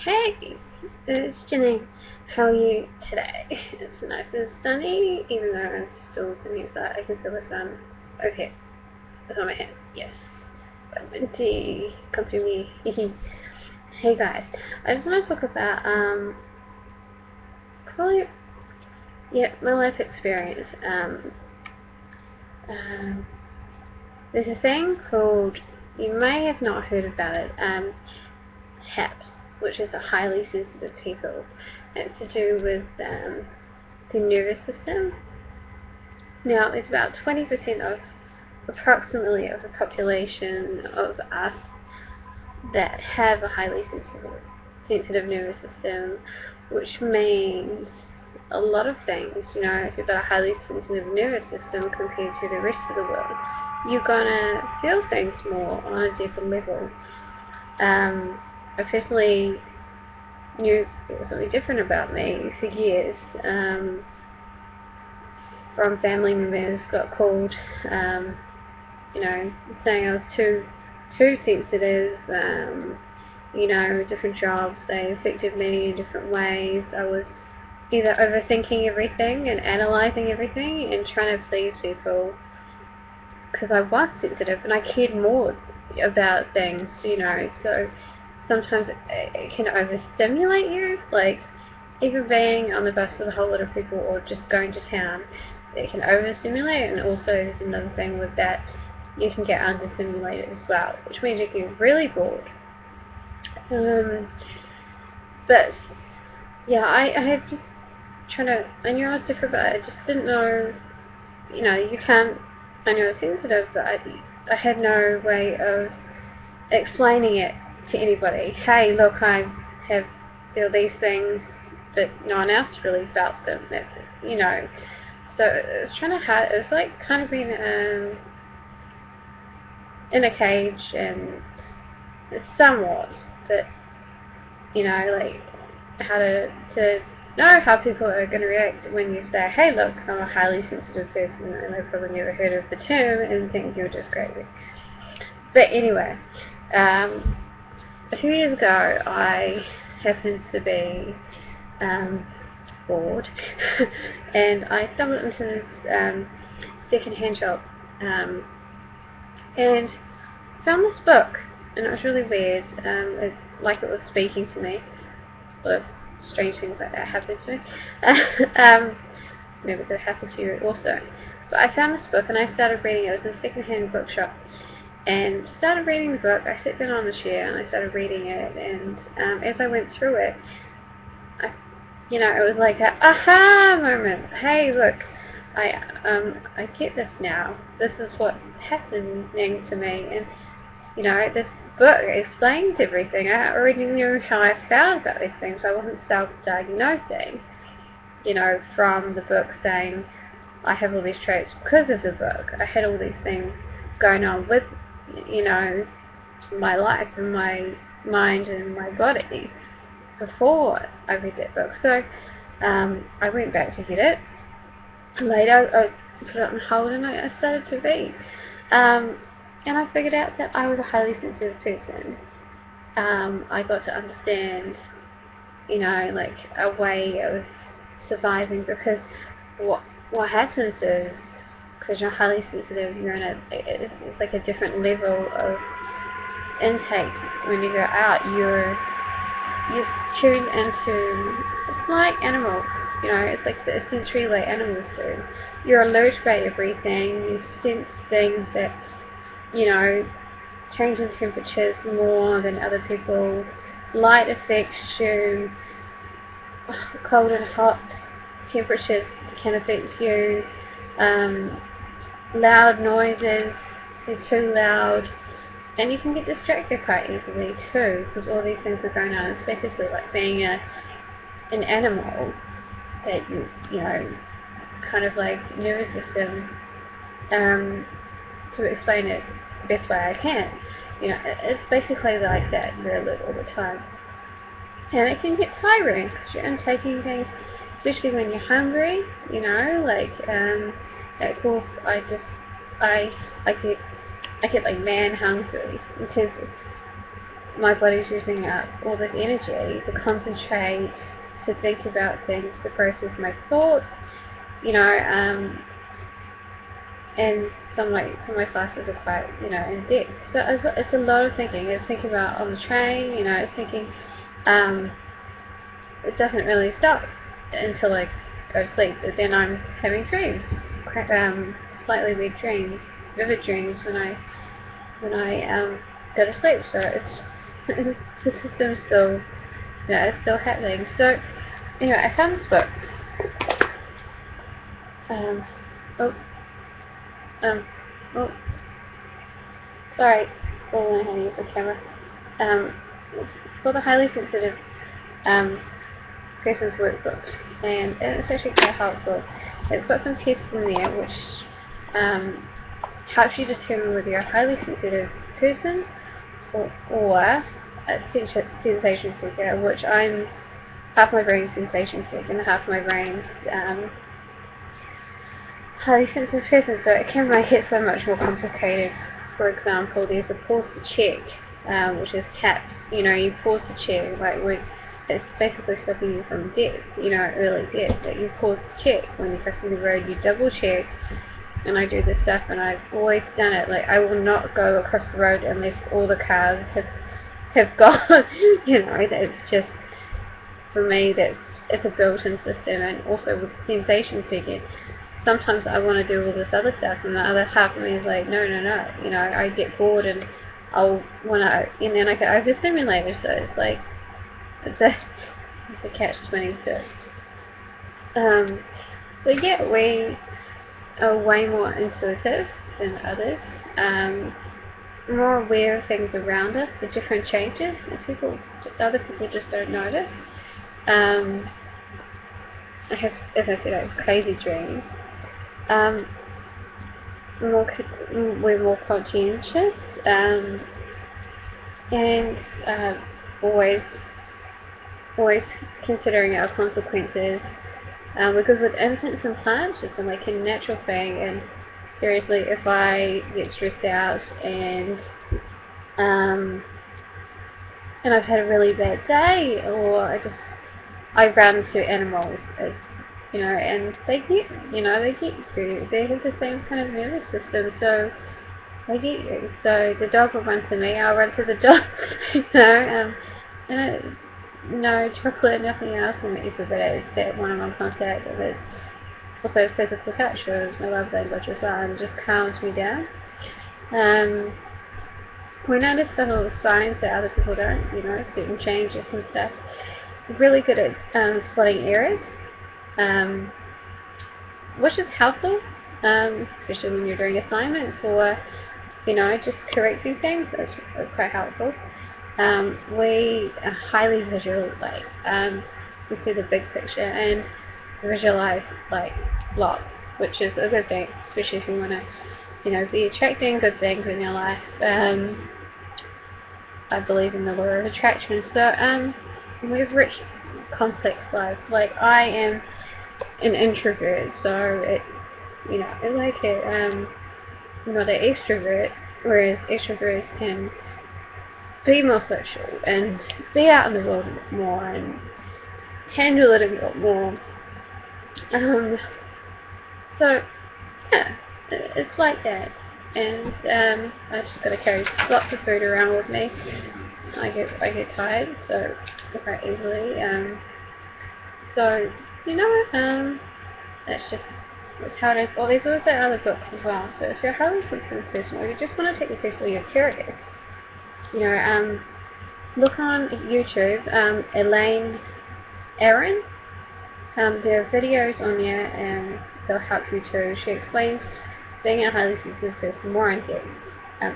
Hey, it's Jenny. How are you today? It's nice and sunny, even though it's still sunny outside. I can feel the sun. Okay, it's on my hand. Yes. Vitamin D, come to me. Hey guys, I just want to talk about probably my life experience. Um, there's a thing called, you may have not heard about it, HAPS, which is a highly sensitive people. It's to do with the nervous system. Now, it's about 20% of approximately of the population of us that have a highly sensitive nervous system, which means a lot of things. You know, if you've got a highly sensitive nervous system compared to the rest of the world, you're gonna feel things more on a deeper level. I personally knew there was something different about me for years. From family members got called, you know, saying I was too sensitive. You know, different jobs, they affected me in different ways. I was either overthinking everything and analysing everything and trying to please people because I was sensitive and I cared more about things, you know, so sometimes it can overstimulate you, like even being on the bus with a whole lot of people or just going to town, it can overstimulate. And also there's another thing with that, you can get understimulated as well, which means you get really bored. But yeah, I had just I knew I was different, but I just didn't know, you know, you can't, I knew I was sensitive, but I had no way of explaining it to anybody. Hey, look, I feel these things, but no one else really felt them. You know, so it was kind of hard. It was like kind of being in a cage, and somewhat, but you know, like how to know how people are going to react when you say, hey, look, I'm a highly sensitive person, and they've probably never heard of the term and think you're just crazy. But anyway, a few years ago, I happened to be bored, and I stumbled into this second-hand shop and found this book, and it was really weird. Like it was speaking to me. A lot of strange things like that happened to me. Maybe that happened to you also. But I found this book and I started reading it. It was in a second-hand bookshop. And started reading the book. I sat down on the chair and I started reading it, and as I went through it, it was like a aha moment. Hey, look, I get this now. This is what's happening to me, and you know, this book explains everything. I already knew how I felt about these things. I wasn't self-diagnosing, you know, from the book saying I have all these traits because of the book. I had all these things going on with, you know, my life and my mind and my body before I read that book. So I went back to get it. Later I put it on hold and I started to read. And I figured out that I was a highly sensitive person. I got to understand, you know, like a way of surviving, because what happens is, because you're highly sensitive, it's like a different level of intake. When you go out, you're tuned into, it's like animals, you know, it's like the sensory way animals do. You're alert about everything, you sense things that, you know, change in temperatures more than other people. Light affects you, cold and hot temperatures can affect you. Loud noises, if they're too loud, and you can get distracted quite easily too, because all these things are going on. It's basically like being an animal that you know, kind of like nervous system. To explain it the best way I can, you know, it's basically like that. You're alert all the time, and it can get tiring because you're intaking things, especially when you're hungry. You know, like of course, I get like man hungry, because my body's using up all this energy to concentrate, to think about things, to process my thoughts, you know, and some of my classes are quite, you know, in depth. So it's a lot of thinking. It's thinking about on the train, you know, it's thinking, it doesn't really stop until I go to sleep. But then I'm having dreams, slightly weird dreams, vivid dreams when I go to sleep. So it's the system's still, you know, it's still happening. So anyway, I found this book. Oh, sorry, still learning how to use the camera. It's called a Highly Sensitive Person's Workbook, and it's actually quite helpful. It's got some tests in there which helps you determine whether you're a highly sensitive person or a sensation seeker, which I'm half my brain's sensation seeker and half my brain's highly sensitive person, so it can make it so much more complicated. For example, there's a pause to check, which is tapped. You know, you pause to check, like it's basically stopping you from death, you know, early death. That you pause to check when you're crossing the road, you double check. And I do this stuff, and I've always done it. Like, I will not go across the road unless all the cars have gone. You know, it's just, for me, it's a built-in system. And also with sensation seeking, sometimes I want to do all this other stuff, and the other half of me is like, no. You know, I get bored, and I'll want to, and then I get overstimulated. So it's like, it's a catch-22. So yeah, we are way more intuitive than others, more aware of things around us, the different changes, and other people just don't notice. I have, as I said, I have crazy dreams. We're more conscientious, and always considering our consequences. We're good with infants and plants, just like a natural thing. And seriously, if I get stressed out and I've had a really bad day, or I run to animals, you know, and they get you. They have the same kind of nervous system, so they get you. So the dog will run to me, I'll run to the dog, you know, and no chocolate, nothing else will make you feel better. It's that one-on-one contact, and it's also physical touch, which is my love language as well, and it just calms me down. We notice the little signs that other people don't, you know, certain changes and stuff. We're really good at spotting errors, which is helpful, especially when you're doing assignments or, you know, just correcting things. That's quite helpful. We are highly visual, like, we see the big picture and visualize, like, blocks, which is a good thing, especially if you want to, you know, be attracting good things in your life. I believe in the law of attraction. So, we have rich, complex lives. Like, I am an introvert, so I'm not an extrovert, whereas extroverts can be more social and be out in the world a bit more and handle it a bit more. So yeah, it's like that. And I just got to carry lots of food around with me. I get tired, so quite easily. So you know, that's how it is. Well, there's also other books as well. So if you're a highly sensitive person, or you just want to take the test, or you're curious, you know, look on YouTube, Elaine Aron. There are videos on there, and they'll help you too. She explains being a highly sensitive person more in depth.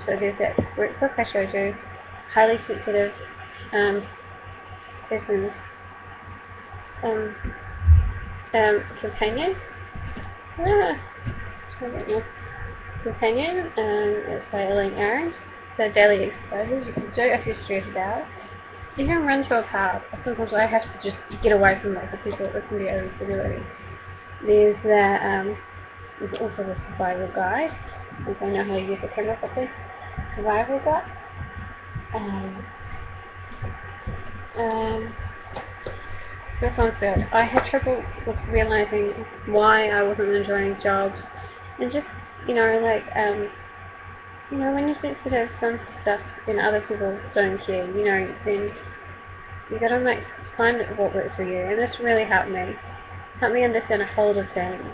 So there's that workbook I showed you, highly sensitive person's companion. Companion. It's by Elaine Aron. The daily exercises you can do if you're stressed out. You can run to a park. Sometimes I have to just get away from the people that can be overstimulating. There's also the survival guide, and so I know how to use the camera properly. Survival guide. Um, this one's good. I had trouble with realizing why I wasn't enjoying jobs, and just, like, when you're sensitive to some stuff and other people don't care, then you gotta find what works for you, and this really helped me. Helped me understand a whole lot of things.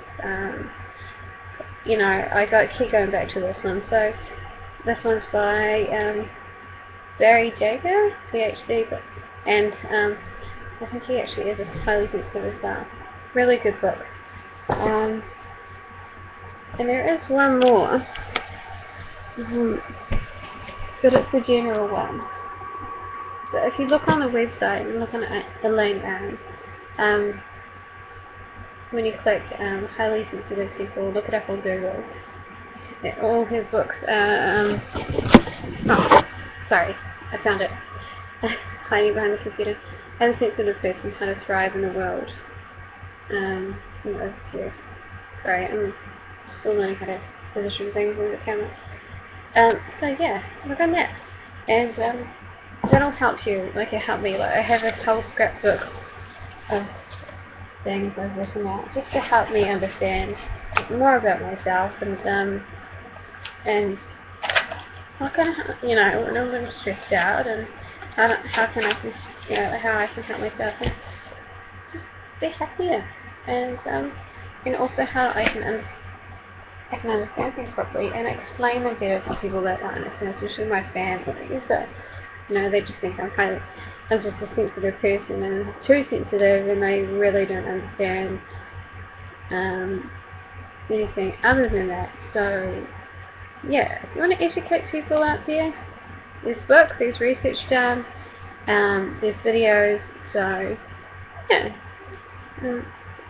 I keep going back to this one. So this one's by Barry Jager, PhD, and I think he actually is a highly sensitive as well. Really good book. And there is one more, but it's the general one. But if you look on the website and look on the link, when you click highly sensitive people, look it up on Google. All his books. Oh, sorry, I found it. Hiding behind the computer. As a sensitive person, how to thrive in the world. Here. Sorry, I'm still learning how to position things on the camera. So yeah, look on that, and that'll help you. Like it helped me. Like I have this whole scrapbook of things I've written out just to help me understand more about myself and how can I, when I'm a little stressed out, and how can I how I can help myself and just be happier, and also how I can understand things properly and explain them better to people that don't understand, especially my family. So they just think I'm just a sensitive person and too sensitive, and they really don't understand anything other than that. So yeah, if you want to educate people out there, there's books, there's research done, there's videos. So yeah,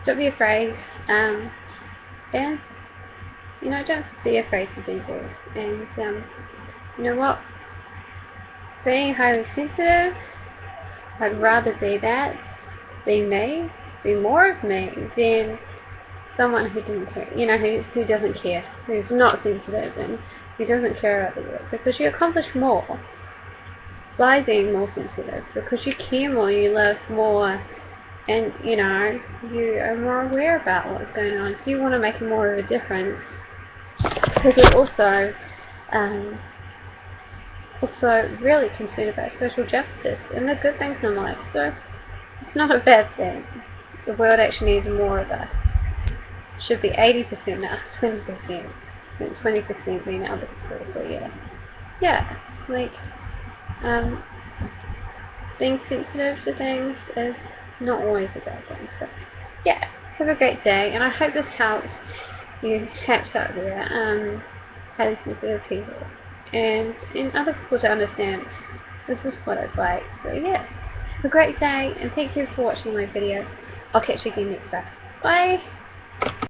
don't be afraid, and don't be afraid to be good. And you know what? Being highly sensitive, I'd rather be that, be me, be more of me than someone who didn't care, who doesn't care, who's not sensitive and who doesn't care about the world. Because you accomplish more by being more sensitive, because you care more, you love more, and you are more aware about what's going on. So you want to make more of a difference, because you're also really concerned about social justice and the good things in life. So it's not a bad thing. The world actually needs more of us. It should be 80% now, 20%, and 20% being other people. So yeah, like being sensitive to things is not always a bad thing. So yeah, have a great day, and I hope this helped you chaps out there, highly sensitive people, and other people to understand this is what it's like. So yeah, have a great day, and thank you for watching my video. I'll catch you again next time. Bye!